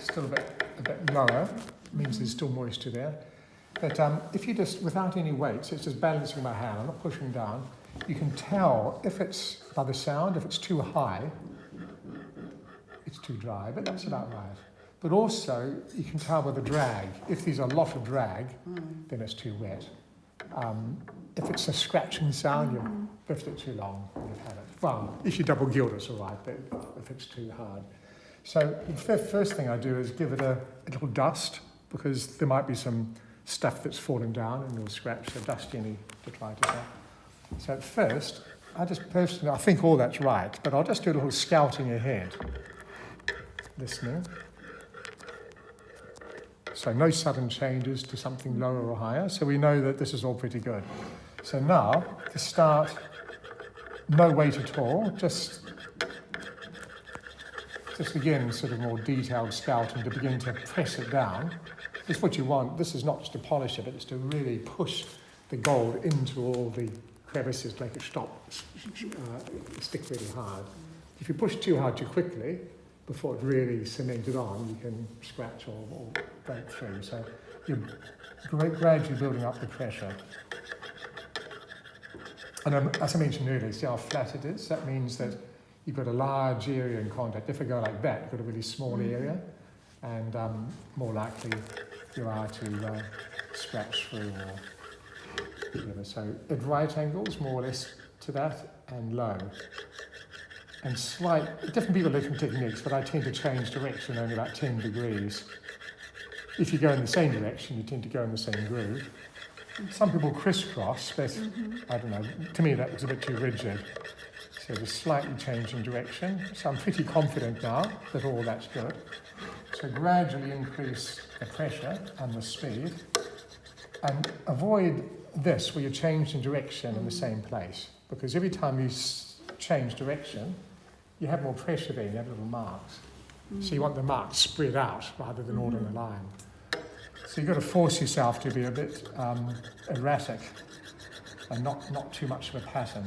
still a bit lower, means there's still moisture there. But if you just, without any weight, so it's just balancing my hand, I'm not pushing down, you can tell if it's, by the sound, if it's too high, it's too dry, but that's about right. But also, you can tell by the drag. If there's a lot of drag, then it's too wet. If it's a scratching sound, you've left it too long, you've had it. Well, if you double gild, it's all right, but if it's too hard. So the first thing I do is give it a little dust, because there might be some stuff that's falling down and you'll scratch, so dust any detritus out. So at first, I think all that's right, but I'll just do a little scouting ahead, listening. So no sudden changes to something lower or higher, so we know that this is all pretty good. So now, to start, no weight at all, just again, sort of more detailed scouting to begin to press it down. This is what you want. This is not just to polish it, but it's to really push the gold into all the crevices, make it stick really hard. If you push too hard too quickly, before it really cemented on, you can scratch or break through. So you're gradually building up the pressure. And as I mentioned earlier, see how flat it is? That means that you've got a large area in contact. If I go like that, you've got a really small area, and more likely you are to scratch through or whatever. So at right angles, more or less to that, and low. And different people have different techniques, but I tend to change direction only about 10 degrees. If you go in the same direction, you tend to go in the same groove. Some people crisscross, but I don't know, to me that was a bit too rigid. So just slightly changing direction. So I'm pretty confident now that all that's good. So gradually increase the pressure and the speed, and avoid this where you're changing direction in the same place, because every time you change direction, you have more pressure there, you have little marks. So you want the marks spread out rather than all in a line. So you've got to force yourself to be a bit erratic and not too much of a pattern.